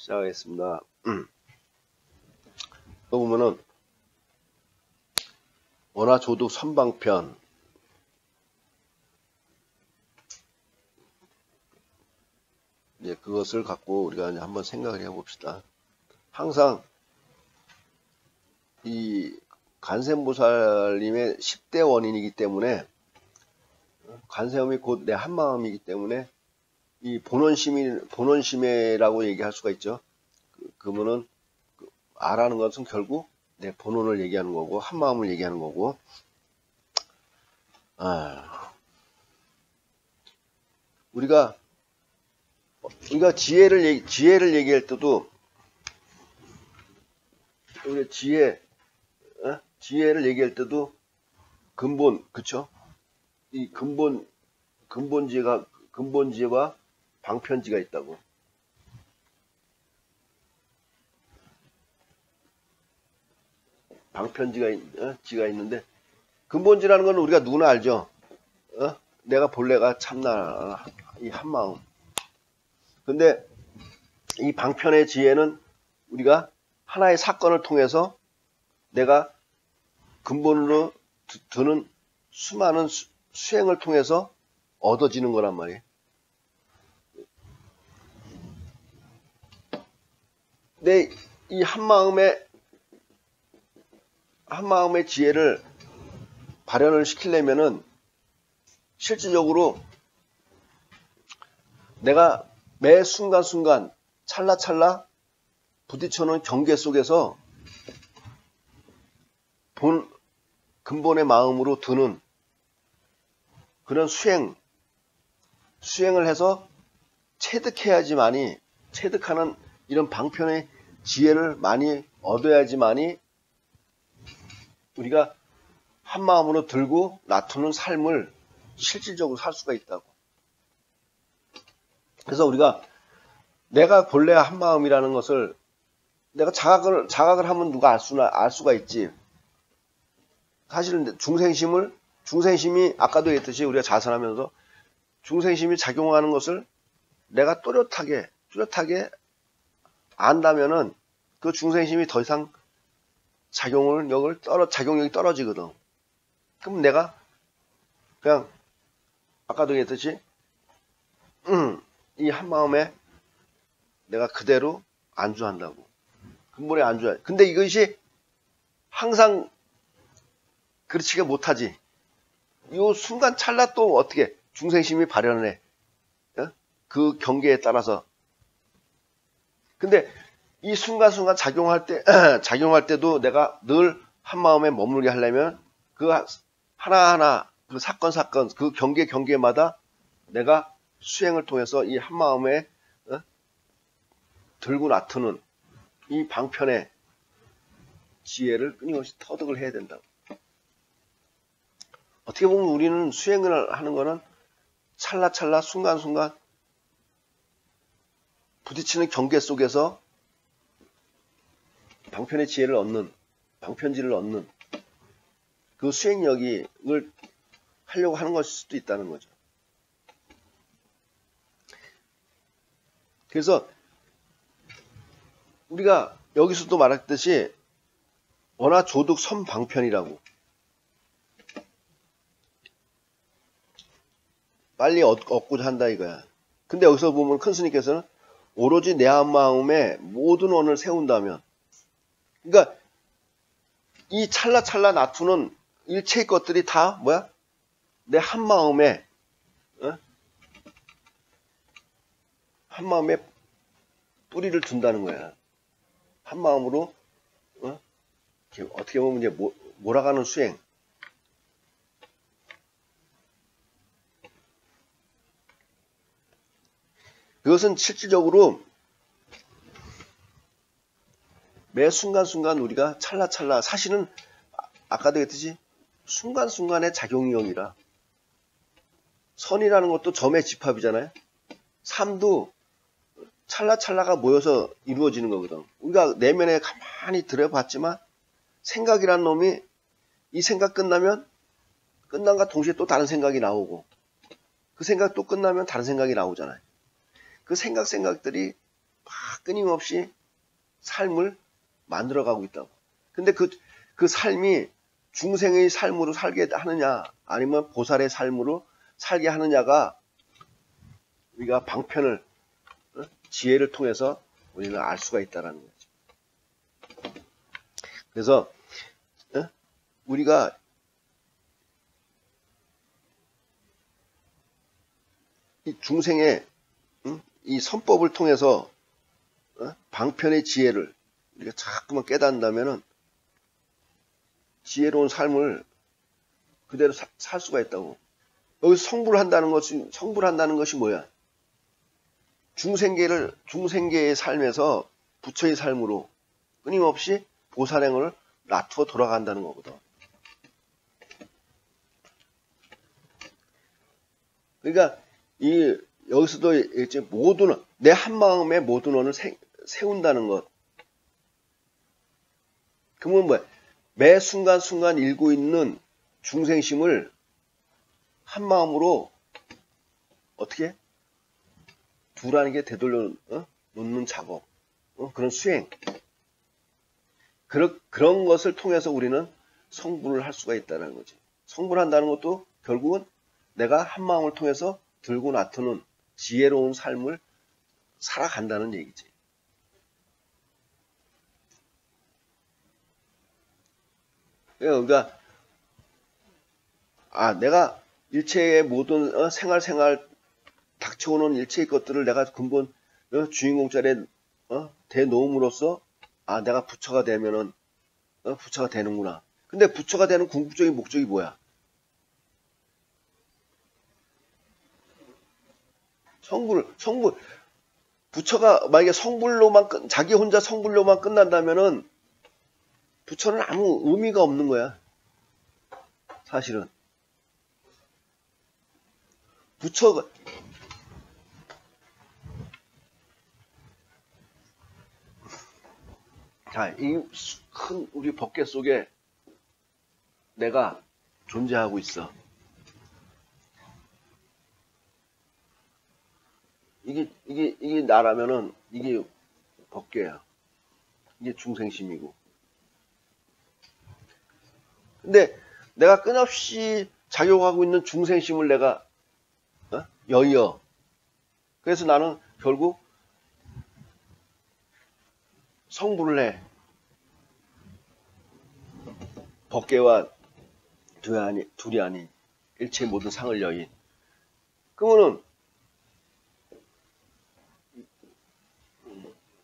시작하겠습니다. 또 보면은 원화조둑 선방편, 이제 그것을 갖고 우리가 이제 한번 생각을 해봅시다. 항상 이 관세음보살님의 10대 원인이기 때문에, 관세음이 곧 내 한마음이기 때문에 이 본원심이라고 얘기할 수가 있죠. 그러면은 아라는 것은 결국 내 본원을 얘기하는 거고 한마음을 얘기하는 거고, 우리가 지혜를 얘기할 때도, 우리가 지혜를 얘기할 때도 근본, 그쵸? 이 근본지혜와 방편지가 있다고. 지가 있는데, 근본지라는 건 우리가 누구나 알죠? 내가 본래가 참나, 이 한마음. 근데 이 방편의 지혜는 우리가 하나의 사건을 통해서 내가 근본으로 드는 수많은 수행을 통해서 얻어지는 거란 말이에요. 내 이 한마음의 지혜를 발현을 시키려면은 실질적으로 내가 매 순간순간 찰나찰나 부딪혀놓은 경계 속에서 근본의 마음으로 드는 그런 수행을 해서 체득하는 이런 방편의 지혜를 많이 얻어야지만이 우리가 한마음으로 들고 놔두는 삶을 실질적으로 살 수가 있다고. 그래서 우리가 내가 본래 한마음이라는 것을 내가 자각을 하면 누가 알 수가 있지. 사실은 중생심이 아까도 했듯이 우리가 자선하면서 중생심이 작용하는 것을 내가 또렷하게 안다면은 그 중생심이 더 이상 작용력이 떨어지거든. 그럼 내가 그냥 아까도 했듯이 이 한마음에 내가 그대로 안주한다고. 근본에 안주해. 근데 이것이 항상 그렇지가 못하지. 이 순간 찰나 또 어떻게 중생심이 발현을 해. 그 경계에 따라서. 근데 이 순간순간 작용할 때도 내가 늘 한마음에 머물게 하려면 그 하나하나 그 사건 그 경계마다 내가 수행을 통해서 이 한마음에 들고 놔두는 이 방편의 지혜를 끊임없이 터득을 해야 된다고. 어떻게 보면 우리는 수행을 하는 거는 찰나찰나 순간순간 부딪히는 경계 속에서 방편의 지혜를 방편지를 얻는 그 수행력을 하려고 하는 것일 수도 있다는 거죠. 그래서 우리가 여기서도 말했듯이 원화조둑 선방편이라고. 빨리 얻고자 한다 이거야. 근데 여기서 보면 큰 스님께서는 오로지 내 한마음에 모든 원을 세운다면, 그러니까 이 찰나찰나 놔두는 일체의 것들이 다 뭐야? 내 한마음에 뿌리를 둔다는 거야. 한마음으로 어떻게 보면 이제 몰아가는 수행. 그것은 실질적으로 매 순간순간 우리가 찰나찰나, 사실은 아까도 했듯이 순간순간의 작용력이라, 선이라는 것도 점의 집합이잖아요. 삶도 찰나찰나가 모여서 이루어지는 거거든. 우리가 내면에 가만히 들여봤지만 생각이란 놈이 이 생각 끝난과 동시에 또 다른 생각이 나오고, 그 생각 또 끝나면 다른 생각이 나오잖아요. 그 생각들이 막 끊임없이 삶을 만들어가고 있다고. 근데 그 삶이 중생의 삶으로 살게 하느냐, 아니면 보살의 삶으로 살게 하느냐가 우리가 방편을, 지혜를 통해서 우리는 알 수가 있다는 거죠. 그래서 우리가 이 중생의 이 선법을 통해서 방편의 지혜를 우리가 자꾸만 깨닫는다면은 지혜로운 삶을 그대로 살 수가 있다고. 여기서 성불한다는 것이 뭐야? 중생계의 삶에서 부처의 삶으로 끊임없이 보살행을 놔두어 돌아간다는 거거든. 그러니까 여기서도 이제 내 한마음에 모든 원을 세운다는 것. 그러면 뭐야? 매 순간순간 일고 있는 중생심을 한마음으로 어떻게 두라는 게 되돌려 놓는 작업, 그런 수행. 그런 것을 통해서 우리는 성불을 할 수가 있다는 거지. 성불한다는 것도 결국은 내가 한마음을 통해서 들고 나타는 지혜로운 삶을 살아간다는 얘기지. 그러니까 내가 일체의 모든 생활 닥쳐오는 일체의 것들을 내가 근본 주인공 자리에 대놓음으로써 내가 부처가 되면은 부처가 되는구나. 근데 부처가 되는 궁극적인 목적이 뭐야? 성불. 부처가 만약에 자기 혼자 성불로만 끝난다면은 부처는 아무 의미가 없는 거야. 사실은. 부처가, 이 큰 우리 법계 속에 내가 존재하고 있어. 이게 나라면은 이게 법계야. 이게 중생심이고. 근데 내가 끊임없이 작용하고 있는 중생심을 내가 여의어. 그래서 나는 결국 성불을 해. 법계와 둘이 아닌 일체의 모든 상을 여인. 그러면은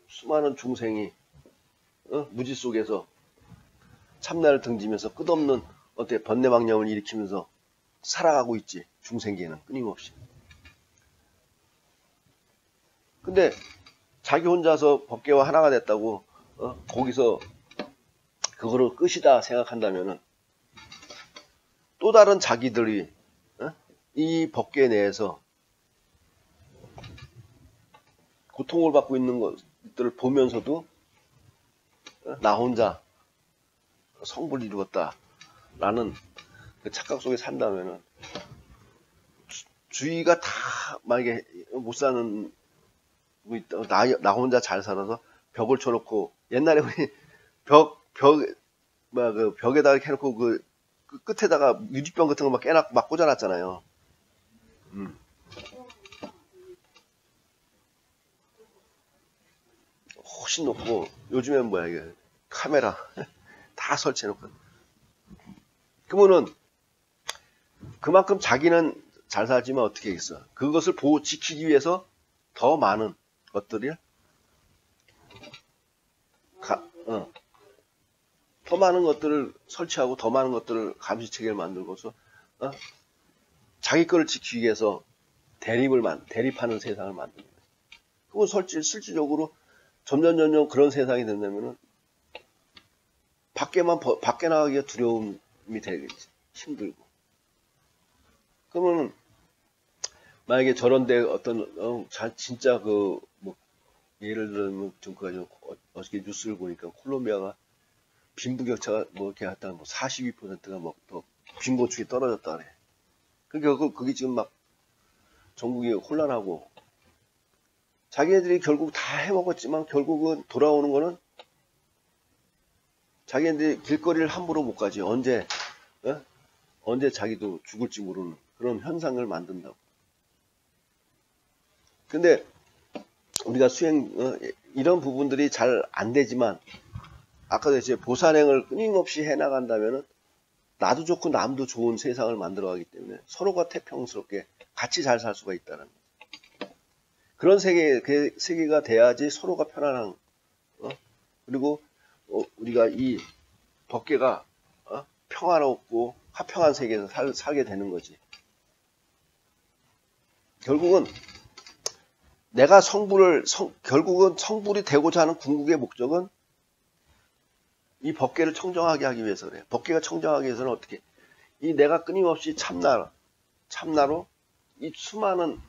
수많은 중생이 무지 속에서 참나를 등지면서 끝없는 번뇌망념을 일으키면서 살아가고 있지. 중생계는 끊임없이. 근데 자기 혼자서 법계와 하나가 됐다고 거기서 그거를 끝이다 생각한다면은 또 다른 자기들이 이 법계 내에서 고통을 받고 있는 것들을 보면서도 나 혼자 성불을 이루었다라는 그 착각 속에 산다면은 주위가 다 만약에 못 사는 나 혼자 잘 살아서 벽을 쳐놓고 옛날에 우리 벽에다가 이렇게 해놓고 그 끝에다가 유리병 같은 거 막 깨놨고 막 꽂아놨잖아요. 훨씬 높고 요즘엔 뭐야 이게 카메라 다 설치해놓고. 그러면은 그만큼 자기는 잘 살지만 어떻게 하겠어. 그것을 지키기 위해서 더 많은 것들을 더 많은 것들을 설치하고 더 많은 것들을 감시체계를 만들고서 자기 거를 지키기 위해서 대립하는 세상을 만드는 거예요. 그건 실질적으로 점점 그런 세상이 된다면은 밖에 나가기가 두려움이 되겠지. 힘들고. 그러면 만약에 저런데 진짜 예를 들면 좀 어저께 뉴스를 보니까 콜롬비아가 빈부격차가 이렇게 하다 42%가 더 빈곤축이 떨어졌다 그래. 그러니까 그게 지금 막 전국이 혼란하고 자기네들이 결국 다 해먹었지만 결국은 돌아오는 거는 자기네들이 길거리를 함부로 못 가지. 언제 자기도 죽을지 모르는 그런 현상을 만든다고. 근데 우리가 이런 부분들이 잘 안 되지만 아까도 이제 보살행을 끊임없이 해나간다면은 나도 좋고 남도 좋은 세상을 만들어가기 때문에 서로가 태평스럽게 같이 잘 살 수가 있다는 거죠. 그런 세계가 돼야지 서로가 편안한, 그리고 우리가 이 법계가 평화롭고 화평한 세계에서 살게 되는 거지. 결국은 내가 결국은 성불이 되고자 하는 궁극의 목적은 이 법계를 청정하게 하기 위해서 그래요. 법계가 청정하기 위해서는 어떻게? 이 내가 끊임없이 참나로 이 수많은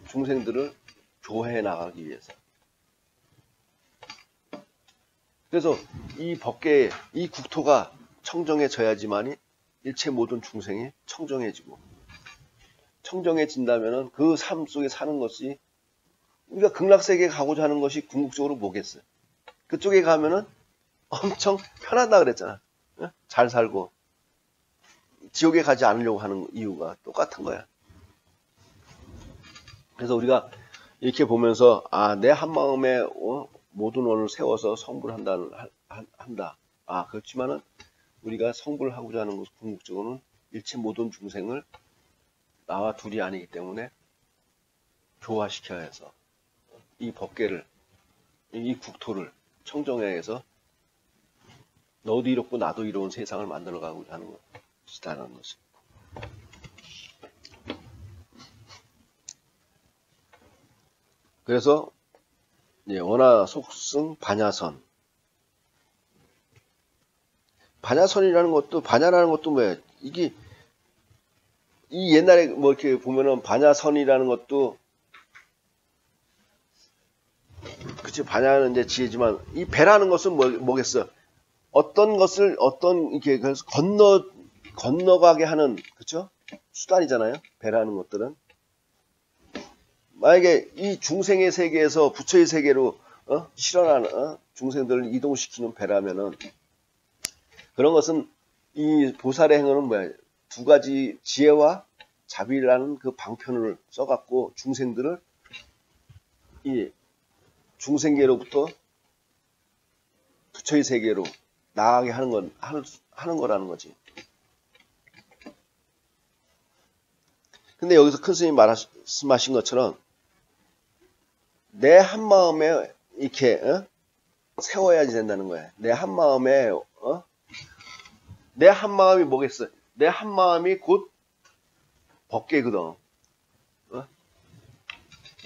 중생들을 조회해 나가기 위해서. 그래서 이 법계, 이 국토가 청정해져야지만이 일체 모든 중생이 청정해지고, 청정해진다면은 그 삶 속에 사는 것이, 우리가 극락세계에 가고자 하는 것이 궁극적으로 뭐겠어요? 그쪽에 가면은 엄청 편하다 그랬잖아. 잘 살고. 지옥에 가지 않으려고 하는 이유가 똑같은 거야. 그래서 우리가 이렇게 보면서, 내 한마음에 모든 원을 세워서 성불한다. 그렇지만은 우리가 성불하고자 하는 것은 궁극적으로는 일체 모든 중생을 나와 둘이 아니기 때문에 교화시켜야 해서 이 법계를, 이 국토를 청정해야 해서 너도 이롭고 나도 이로운 세상을 만들어가고자 하는 것이다라는 것이. 그래서 원하 속승 반야선. 반야선이라는 것도, 반야라는 것도 뭐야? 이게 이 옛날에 뭐 이렇게 보면은 반야선이라는 것도, 그치, 반야는 이제 지혜지만 이 배라는 것은 뭐겠어? 어떤 것을 이렇게 그래서 건너가게 하는, 그쵸? 수단이잖아요. 배라는 것들은. 만약에 이 중생의 세계에서 부처의 세계로 실현하는 중생들을 이동시키는 배라면은, 그런 것은 이 보살의 행위는 뭐야? 두 가지 지혜와 자비라는 그 방편을 써갖고 중생들을 이 중생계로부터 부처의 세계로 나아가게 하는 거라는 거지. 근데 여기서 큰 스님이 말씀하신 것처럼 내 한마음에 이렇게 세워야지 된다는 거야. 내 한마음에 내 한마음이 뭐겠어? 내 한마음이 곧 법계거든.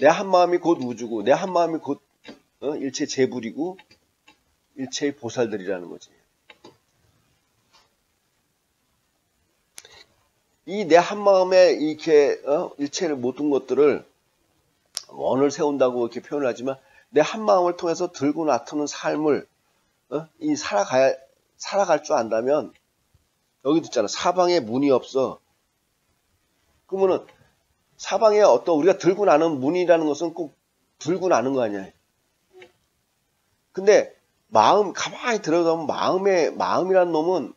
내 한마음이 곧 우주고, 내 한마음이 곧 일체 재불이고 일체의 보살들이라는 거지. 이 내 한마음에 이렇게 일체를 모든 것들을 원을 세운다고 이렇게 표현을 하지만, 내 한마음을 통해서 들고 나타는 삶을 살아갈 줄 안다면, 여기도 있잖아. 사방에 문이 없어. 그러면은 사방에 우리가 들고 나는 문이라는 것은 꼭 들고 나는 거 아니야. 근데 가만히 들여다보면 마음이라는 놈은,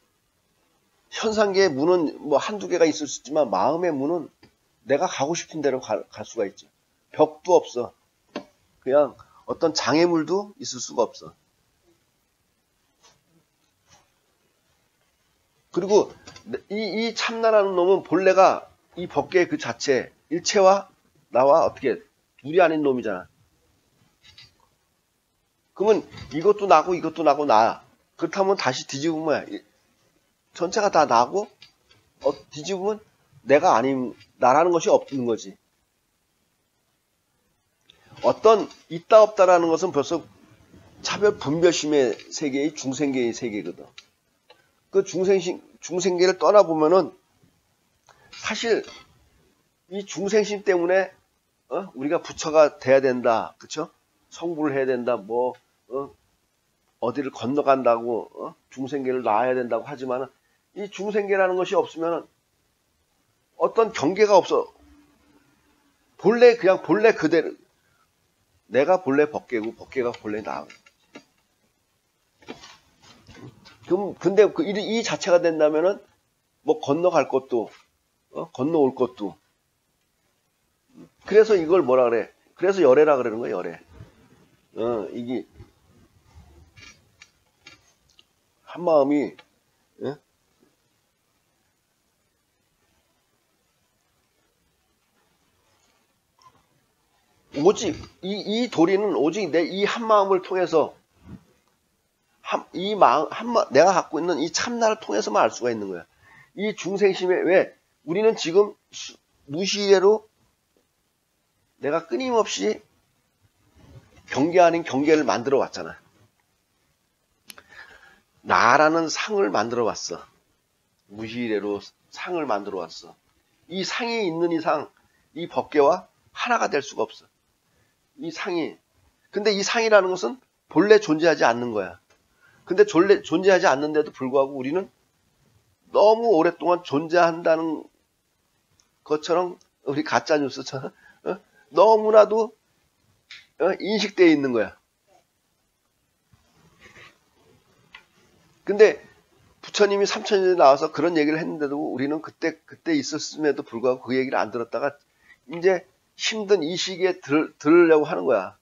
현상계의 문은 뭐 한두 개가 있을 수 있지만 마음의 문은 내가 가고 싶은 대로 갈 수가 있죠. 벽도 없어. 그냥 어떤 장애물도 있을 수가 없어. 그리고 이 참나라는 놈은 본래가 이 법계의 그 자체, 일체와 나와 어떻게 둘이 아닌 놈이잖아. 그러면 이것도 나고 이것도 나고 나야. 그렇다면 다시 뒤집으면 뭐야? 전체가 다 나고 뒤집으면 내가 아닌 나라는 것이 없는 거지. 어떤 있다 없다라는 것은 벌써 차별 분별심의 세계의 중생계의 세계거든. 그 중생계를 떠나보면은 사실 이 중생심 때문에 우리가 부처가 돼야 된다, 그쵸? 성불을 해야 된다, 어디를 건너간다고 중생계를 나와야 된다고 하지만은, 이 중생계라는 것이 없으면은 어떤 경계가 없어. 그냥 본래 그대로. 내가 본래 법계고 법계가 본래 나. 그럼 근데 이 자체가 된다면은 뭐 건너갈 것도 건너올 것도. 그래서 이걸 뭐라 그래? 그래서 열애라 그러는 거야, 열애. 이게 한 마음이 오직 이 도리는 오직 내 이 한 마음을 통해서 내가 갖고 있는 이 참나를 통해서만 알 수가 있는 거야. 이 중생심에 왜 우리는 지금 무시례로 내가 끊임없이 경계 아닌 경계를 만들어 왔잖아. 나라는 상을 만들어 왔어. 무시례로 상을 만들어 왔어. 이 상이 있는 이상 이 법계와 하나가 될 수가 없어. 이 상이. 근데 이 상이라는 것은 본래 존재하지 않는 거야. 근데 존재하지 않는데도 불구하고 우리는 너무 오랫동안 존재한다는 것처럼 우리 가짜 뉴스처럼 너무나도 인식되어 있는 거야. 근데 부처님이 3000년에 나와서 그런 얘기를 했는데도 우리는 그때 있었음에도 불구하고 그 얘기를 안 들었다가 이제 힘든 이 시기에 들으려고 하는 거야.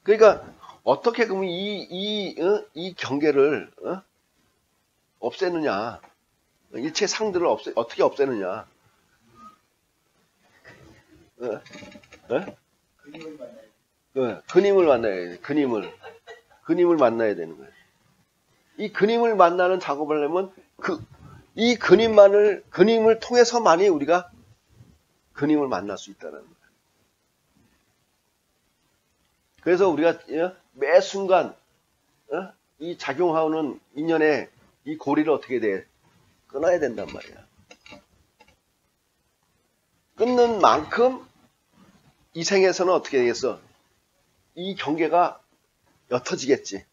그러니까 어떻게 그러면 이 경계를 없애느냐? 일체 상들을 어떻게 없애느냐? 그님을 만나야 돼. 그님을 만나야 되는 거예요. 이 그님을 만나는 작업을 하려면 이 그님을 통해서만이 우리가 그님을 만날 수 있다는 거예요. 그래서 우리가 매 순간 이 작용하는 인연의 이 고리를 어떻게 돼? 끊어야 된단 말이야. 끊는 만큼 이 생에서는 어떻게 되겠어? 이 경계가 옅어지겠지.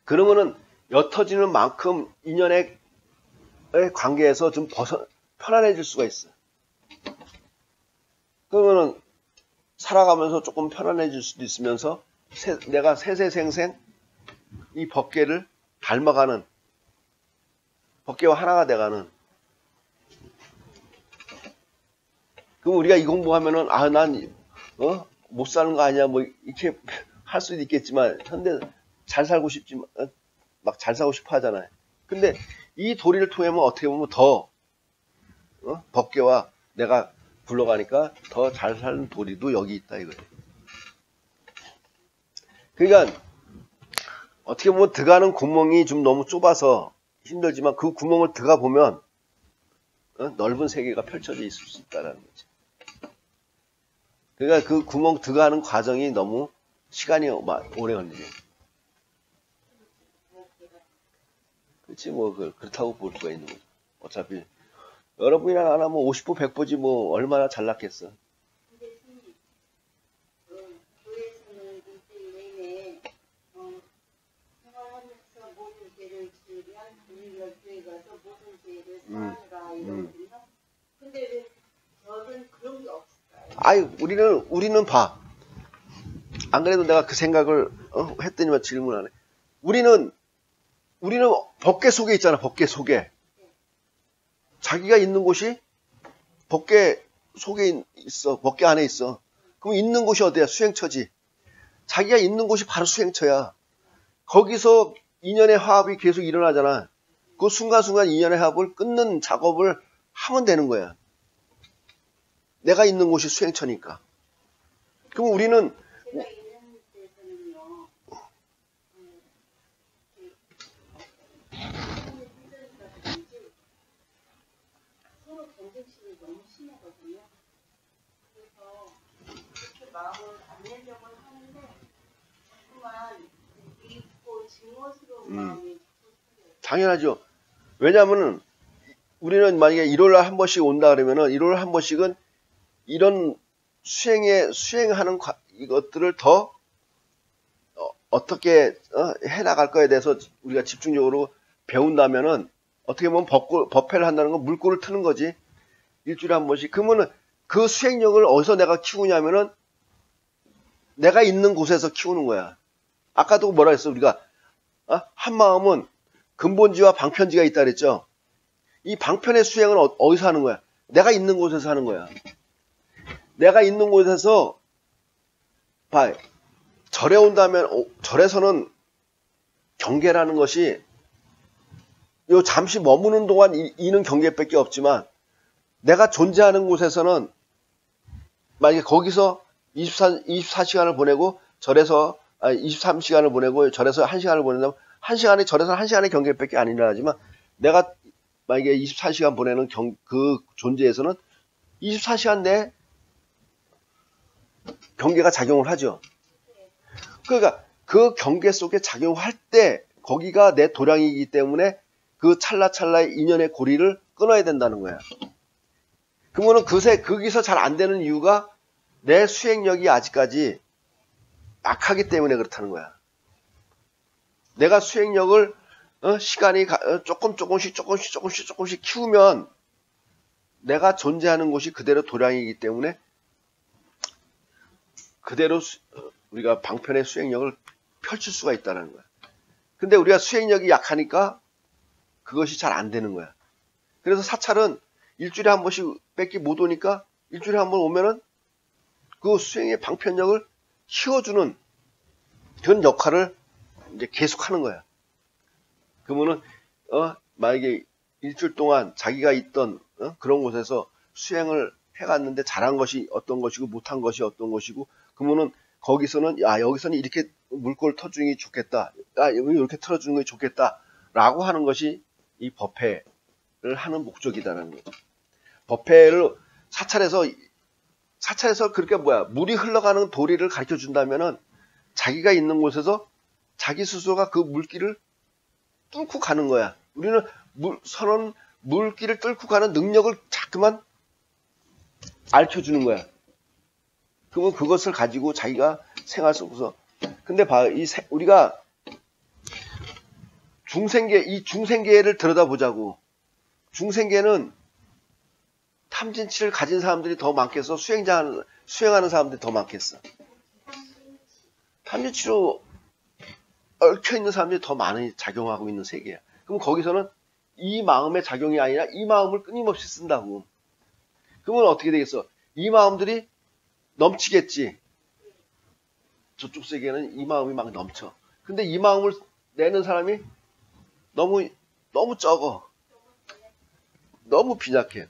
그러면은 옅어지는 만큼 인연의 관계에서 좀 편안해질 수가 있어. 그러면은 살아가면서 조금 편안해질 수도 있으면서 내가 세세생생 이 법계를 닮아가는, 법계와 하나가 돼가는. 그럼 우리가 이 공부하면은 난 못 사는 거 아니야 뭐 이렇게 할 수도 있겠지만 현대 잘 살고 싶지만 막 잘 살고 싶어 하잖아요. 근데 이 도리를 통하면 어떻게 보면 더 법계와 내가 굴러가니까 더 잘 사는 도리도 여기 있다 이거예요. 그러니까 어떻게 보면 들어가는 구멍이 좀 너무 좁아서 힘들지만 그 구멍을 들어가 보면 넓은 세계가 펼쳐져 있을 수 있다는 거죠. 그러니까 그 구멍 들어가는 과정이 너무 시간이 오래 걸리죠. 그렇지 뭐 그렇다고 볼 수가 있는 거죠. 어차피 여러분이랑 나나 뭐 50보 100보지 뭐 얼마나 잘났겠어. 교회에서는 일주일 내내 생활하면서 모든 죄를 지으면 우리 열주에 가서 모든 죄를 사하라 이러거든요. 근데 왜 저는 그런 게 없을까요? 아이 우리는 봐. 안 그래도 내가 그 생각을 했더니만 질문하네. 우리는 법계 속에 있잖아. 법계 속에. 자기가 있는 곳이 법계 속에 있어. 법계 안에 있어. 그럼 있는 곳이 어디야? 수행처지. 자기가 있는 곳이 바로 수행처야. 거기서 인연의 화합이 계속 일어나잖아. 그 순간순간 인연의 화합을 끊는 작업을 하면 되는 거야. 내가 있는 곳이 수행처니까. 그럼 우리는 제가 있는 데서는요. 서로 경쟁심이 너무 심하거든요. 그래서 그렇게 마음을 안 내려고 하는데 자꾸만 믿고 증오스러운 마음이 자꾸 생겨요. 당연하죠. 왜냐하면 우리는 만약에 1월날 한 번씩 온다 그러면은 1월날 한 번씩은 이런 수행하는 이것들을 더 어떻게 해나갈 거에 대해서 우리가 집중적으로 배운다면은 어떻게 보면 법회를 한다는 건 물꼬를 트는 거지. 일주일에 한 번씩. 그러면은 그 수행력을 어디서 내가 키우냐면은 내가 있는 곳에서 키우는 거야. 아까도 뭐라 했어 우리가 한 마음은 근본지와 방편지가 있다 그랬죠. 이 방편의 수행은 어디서 하는 거야? 내가 있는 곳에서 하는 거야. 내가 있는 곳에서 봐. 절에 온다면 절에서는 경계라는 것이 요 잠시 머무는 동안 이는 경계밖에 없지만 내가 존재하는 곳에서는 만약에 거기서 24시간을 보내고 절에서 23시간을 보내고 절에서 1시간을 보낸다면 1시간에 절에서는 1시간의 경계밖에 안 일어나지만 내가 만약에 24시간 보내는 그 존재에서는 24시간 내에 경계가 작용을 하죠. 그러니까 그 경계 속에 작용할 때 거기가 내 도량이기 때문에 그 찰나찰나의 인연의 고리를 끊어야 된다는 거야. 그러면은 거기서 잘 안 되는 이유가 내 수행력이 아직까지 약하기 때문에 그렇다는 거야. 내가 수행력을 시간이 조금씩 키우면 내가 존재하는 곳이 그대로 도량이기 때문에 그대로 우리가 방편의 수행력을 펼칠 수가 있다는 거야. 근데 우리가 수행력이 약하니까 그것이 잘 안 되는 거야. 그래서 사찰은 일주일에 한 번씩 뺏기 못 오니까 일주일에 한 번 오면은 그 수행의 방편력을 키워주는 그런 역할을 이제 계속 하는 거야. 그러면은, 만약에 일주일 동안 자기가 있던, 그런 곳에서 수행을 해갔는데 잘한 것이 어떤 것이고 못한 것이 어떤 것이고, 그러면은 거기서는, 여기서는 이렇게 물꼬를 터주는 게 좋겠다. 여기 이렇게 틀어주는 게 좋겠다. 라고 하는 것이 이 법회를 하는 목적이다라는 거죠. 법회를 사찰에서 그렇게 물이 흘러가는 도리를 가르쳐 준다면은 자기가 있는 곳에서 자기 스스로가 그 물길을 뚫고 가는 거야. 우리는 선은 물길을 뚫고 가는 능력을 자꾸만 알려주는 거야. 그러면 그것을 가지고 자기가 생활 속에서. 근데 우리가 이 중생계를 들여다보자고. 중생계는 탐진치를 가진 사람들이 더 많겠어? 수행하는 사람들이 더 많겠어? 탐진치로 얽혀있는 사람들이 더 많이 작용하고 있는 세계야. 그럼 거기서는 이 마음의 작용이 아니라 이 마음을 끊임없이 쓴다고. 그러면 어떻게 되겠어? 이 마음들이 넘치겠지. 저쪽 세계는 이 마음이 막 넘쳐. 근데 이 마음을 내는 사람이 너무 적어. 너무 빈약해.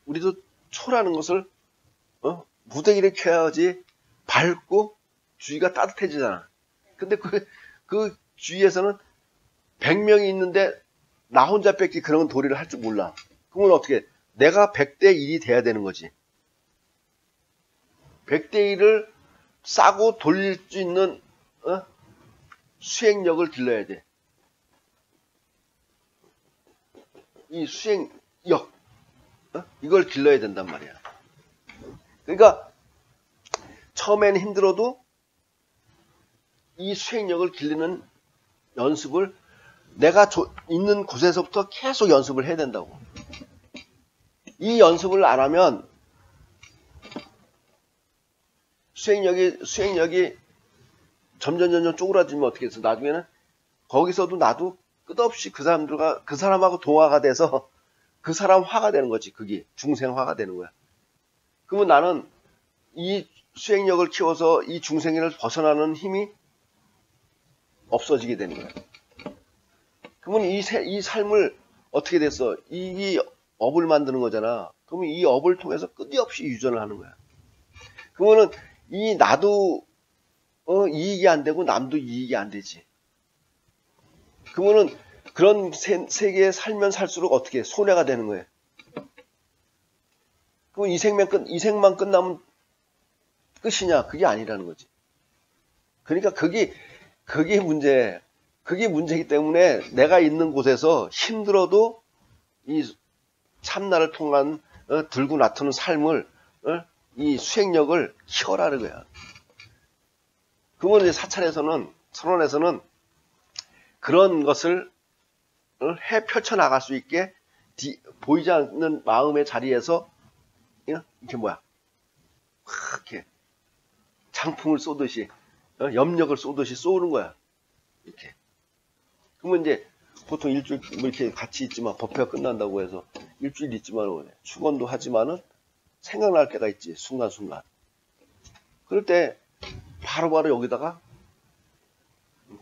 우리도 초라는 것을 무대기를 켜야지 밝고 주위가 따뜻해지잖아. 근데 그 주위에서는 100명이 있는데 나 혼자 뺏기 그런 도리를 할 줄 몰라. 그러면 어떻게? 내가 100대 1이 돼야 되는 거지. 100대 1을 싸고 돌릴 수 있는 수행력을 길러야 돼. 이 수행력 이걸 길러야 된단 말이야. 그러니까 처음에는 힘들어도 이 수행력을 길르는 연습을 내가 있는 곳에서부터 계속 연습을 해야 된다고. 이 연습을 안 하면 수행력이 점점 쪼그라지면 어떻게 해서 나중에는 거기서도 나도 끝없이 그 사람하고 동화가 돼서 그 사람 화가 되는 거지. 그게 중생화가 되는 거야. 그러면 나는 이 수행력을 키워서 이 중생을 벗어나는 힘이 없어지게 되는 거야. 그러면 이 삶을 어떻게 됐어? 이 업을 만드는 거잖아. 그러면 이 업을 통해서 끊임없이 유전을 하는 거야. 그러면은 나도 이익이 안 되고 남도 이익이 안 되지. 그러면은 그런 세계에 살면 살수록 어떻게 손해가 되는 거예요. 그럼 이생만 끝나면 끝이냐? 그게 아니라는 거지. 그러니까 그게 문제이기 때문에 내가 있는 곳에서 힘들어도 이 참나를 통한 들고 나타는 삶을 이 수행력을 키워라는 거야. 그러면 이제 사찰에서는 선원에서는 그런 것을 해 펼쳐 나갈 수 있게 보이지 않는 마음의 자리에서 이렇게 이렇게 장풍을 쏘듯이 염력을 쏘듯이 쏘는 거야. 이렇게. 그러면 이제 보통 일주일 이렇게 같이 있지만 법회가 끝난다고 해서 일주일 있지만 축원도 하지만은 생각날 때가 있지. 순간순간. 그럴 때 바로바로 여기다가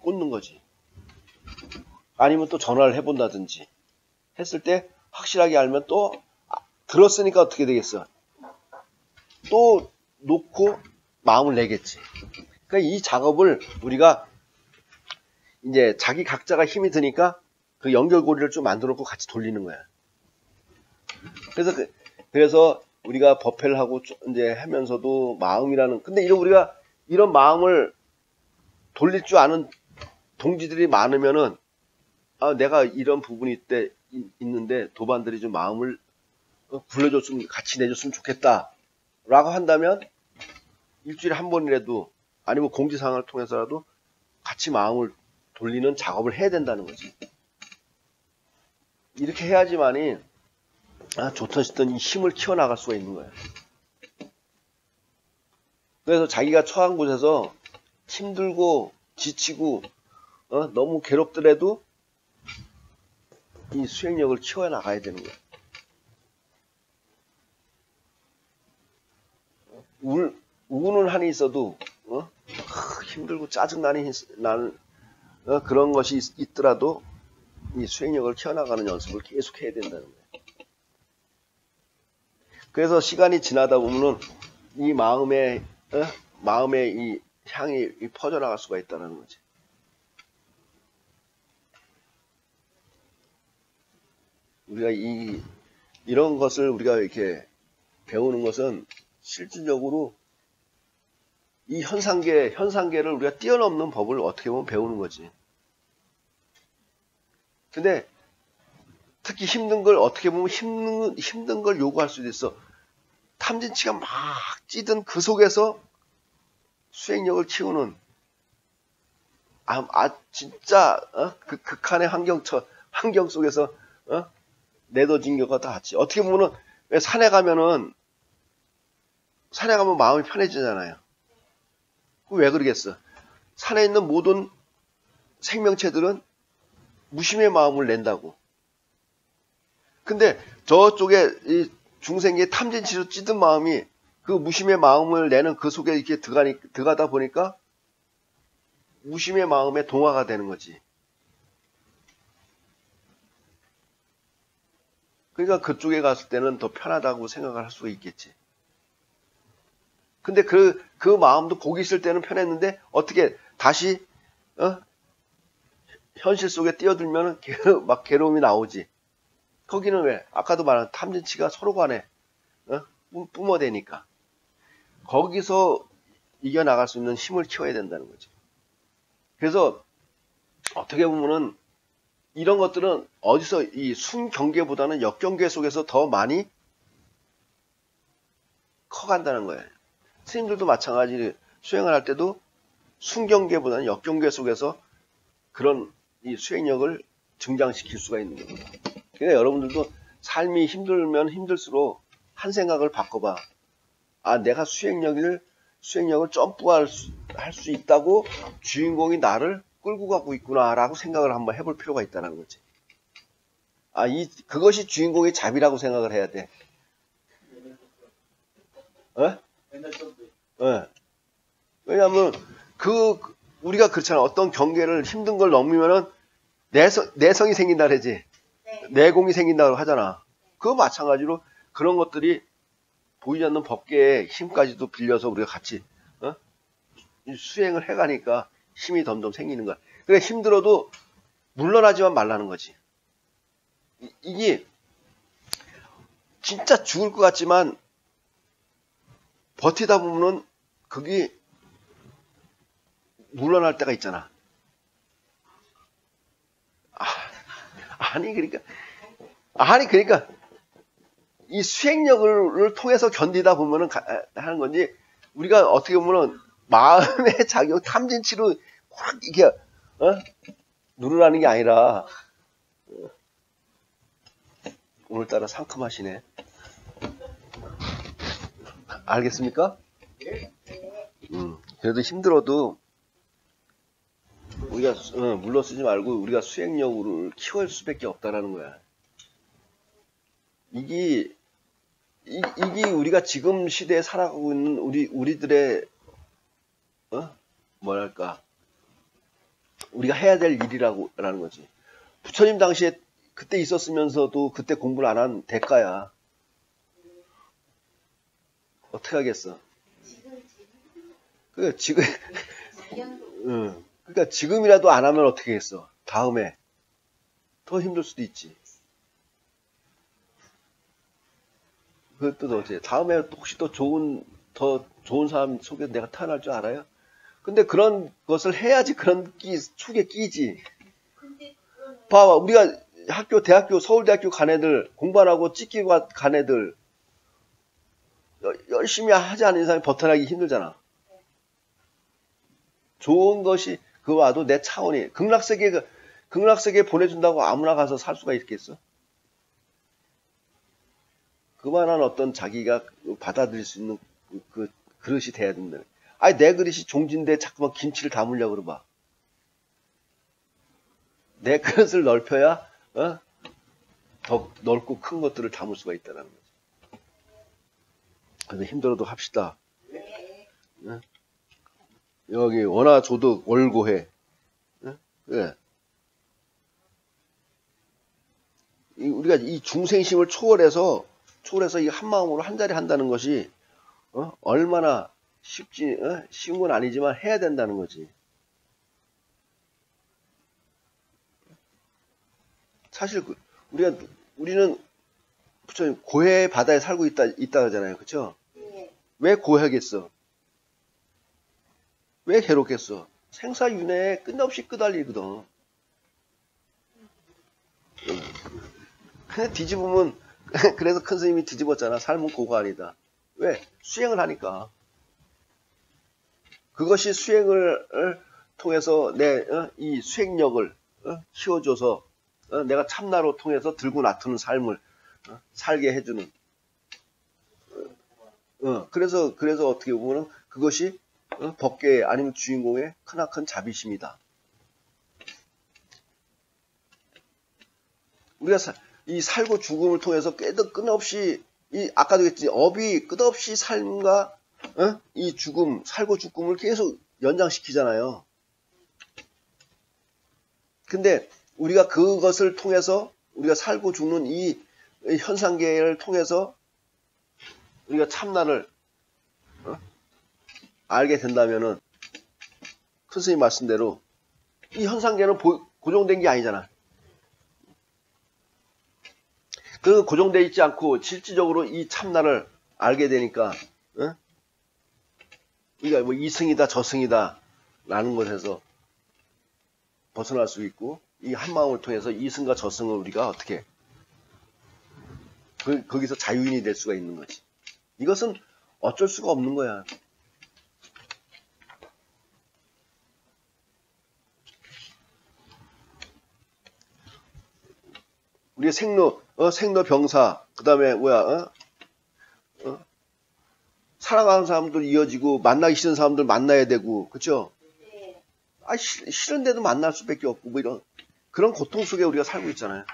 꽂는 거지. 아니면 또 전화를 해본다든지 했을 때 확실하게 알면 또 들었으니까 어떻게 되겠어? 또 놓고 마음을 내겠지. 그러니까 이 작업을 우리가 이제 자기 각자가 힘이 드니까 그 연결고리를 좀 만들어 놓고 같이 돌리는 거야. 그래서 우리가 법회를 하고 이제 하면서도 마음이라는, 근데 우리가 이런 마음을 돌릴 줄 아는 동지들이 많으면은, 내가 이런 부분이 있는데 도반들이 좀 마음을 불러줬으면, 같이 내줬으면 좋겠다 라고 한다면 일주일에 한 번이라도 아니면 공지사항을 통해서라도 같이 마음을 돌리는 작업을 해야 된다는 거지. 이렇게 해야지만이 좋든 싫든 이 힘을 키워나갈 수가 있는 거야. 그래서 자기가 처한 곳에서 힘들고 지치고 너무 괴롭더라도 이 수행력을 키워나가야 되는 거야. 우는 한이 있어도 힘들고 짜증나는 그런 것이 있더라도 이 수행력을 키워나가는 연습을 계속 해야 된다는 거예요. 그래서 시간이 지나다 보면은 이 마음의 이 향이 퍼져나갈 수가 있다는 거지. 우리가 이런 것을 우리가 이렇게 배우는 것은 실질적으로 이 현상계를 우리가 뛰어넘는 법을 어떻게 보면 배우는 거지. 근데 특히 힘든 걸 어떻게 보면 힘든 걸 요구할 수도 있어. 탐진치가 막 찌든 그 속에서 수행력을 키우는 진짜 그 극한의 환경 속에서 내더진 경우가 다 같지. 어떻게 보면은 왜 산에 가면 마음이 편해지잖아요. 왜 그러겠어? 산에 있는 모든 생명체들은 무심의 마음을 낸다고. 근데 저쪽에 이 중생의 탐진치로 찌든 마음이 그 무심의 마음을 내는 그 속에 이렇게 들어가다 보니까 무심의 마음에 동화가 되는 거지. 그러니까 그쪽에 갔을 때는 더 편하다고 생각을 할 수가 있겠지. 근데 그 마음도 거기 있을 때는 편했는데 어떻게 다시 현실 속에 뛰어들면 막 괴로움이 나오지. 거기는 왜? 아까도 말한 탐진치가 서로 간에 뿜어대니까. 거기서 이겨나갈 수 있는 힘을 키워야 된다는 거지. 그래서 어떻게 보면은 이런 것들은 어디서 이 순경계보다는 역경계 속에서 더 많이 커간다는 거예요. 스님들도 마찬가지 수행을 할 때도 순경계보다는 역경계 속에서 그런 이 수행력을 증장시킬 수가 있는 겁니다. 그러니까 여러분들도 삶이 힘들면 힘들수록 한 생각을 바꿔봐. 내가 수행력을 점프할 수 있다고 주인공이 나를 끌고 가고 있구나라고 생각을 한번 해볼 필요가 있다는 거지. 그것이 주인공의 잡이라고 생각을 해야 돼. 왜냐하면 우리가 그렇잖아. 어떤 경계를 힘든 걸 넘으면은 내성이 생긴다 그러지. 내공이 생긴다고 하잖아. 그거 마찬가지로 그런 것들이 보이지 않는 법계의 힘까지도 빌려서 우리가 같이 수행을 해가니까 힘이 점점 생기는 거야. 그래 힘들어도 물러나지만 말라는 거지. 이게 진짜 죽을 것 같지만 버티다 보면은 그게 물러날 때가 있잖아. 그러니까 이 수행력을 통해서 견디다 보면은 하는 건지, 우리가 어떻게 보면은 마음의 자격 탐진치로 확 이렇게 누르라는 게 아니라 오늘따라 상큼하시네. 알겠습니까? 그래도 힘들어도 우리가 물러서지 말고 우리가 수행력을 키울 수밖에 없다라는 거야. 이게 우리가 지금 시대에 살아가고 있는 우리들의 뭐랄까 우리가 해야 될 일이라는 거지. 부처님 당시에 그때 있었으면서도 그때 공부를 안 한 대가야. 어떻게 하겠어? 그러니까 지금 그러니까 지금이라도 안 하면 어떻게 했어? 다음에 더 힘들 수도 있지. 그것도 어째 다음에 혹시 더 좋은 사람 속에 내가 태어날 줄 알아요? 근데 그런 것을 해야지 그런 축에 끼지. 봐봐, 우리가 대학교, 서울대학교 간 애들, 공부 안 하고 찍기고 간 애들, 열심히 하지 않은 이상이 벗어나기 힘들잖아. 좋은 것이, 그거 와도 내 차원이, 극락세계에 보내준다고 아무나 가서 살 수가 있겠어? 그만한 어떤 자기가 받아들일 수 있는 그 그릇이 돼야 된다. 아니, 내 그릇이 종진데 자꾸만 김치를 담으려고 그러봐. 내 그릇을 넓혀야, 더 넓고 큰 것들을 담을 수가 있다는 거지. 그래서 힘들어도 합시다. 여기 원화조득 월고해. 그래. 우리가 이 중생심을 초월해서 이 한마음으로 한 자리 한다는 것이 얼마나 쉬운 건 아니지만 해야 된다는 거지. 사실 우리는 고해 바다에 살고 있다 하잖아요. 그쵸? 왜 고해겠어? 왜 괴롭겠어? 생사윤회에 끝없이 끄달리거든. 근데 뒤집으면 그래서 큰 스님이 뒤집었잖아. 삶은 고가 아니다. 왜? 수행을 하니까. 그것이 수행을 통해서 이 수행력을 키워줘서 내가 참나로 통해서 들고 나트는 삶을 살게 해주는. 그래서 어떻게 보면 그것이 법계의 아니면 주인공의 크나큰 자비심이다. 우리가 이 살고 죽음을 통해서 끝없이 아까도 했지 업이 끝없이 삶과 이 죽음, 살고 죽음을 계속 연장시키잖아요. 근데 우리가 그것을 통해서 우리가 살고 죽는 이 현상계를 통해서 우리가 참나를 알게 된다면은 큰 스님 말씀대로 이 현상계는 고정된 게 아니잖아. 그 고정되어 있지 않고 실질적으로 이 참나를 알게 되니까 우리가 뭐 이승이다 저승이다 라는 것에서 벗어날 수 있고 이 한마음을 통해서 이승과 저승을 우리가 어떻게 거기서 자유인이 될 수가 있는 거지. 이것은 어쩔 수가 없는 거야. 우리가 생로병사, 그 다음에 사랑하는 사람들 이어지고 만나기 싫은 사람들 만나야 되고, 그쵸? 싫은데도 만날 수밖에 없고 뭐 이런 그런 고통 속에 우리가 살고 있잖아요.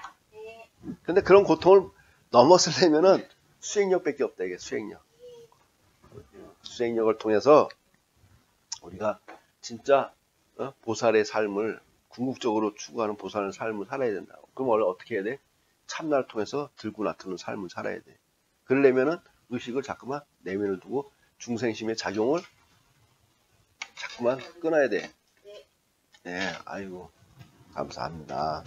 근데 그런 고통을 넘어서려면은 수행력밖에 없다. 이게 수행력을 통해서 우리가 진짜 보살의 삶을 궁극적으로 추구하는 보살의 삶을 살아야 된다고. 그럼 원래 어떻게 해야 돼? 참나를 통해서 들고 나타나는 삶을 살아야 돼. 그러려면은 의식을 자꾸만 내면을 두고 중생심의 작용을 자꾸만 끊어야 돼. 네, 아이고 감사합니다.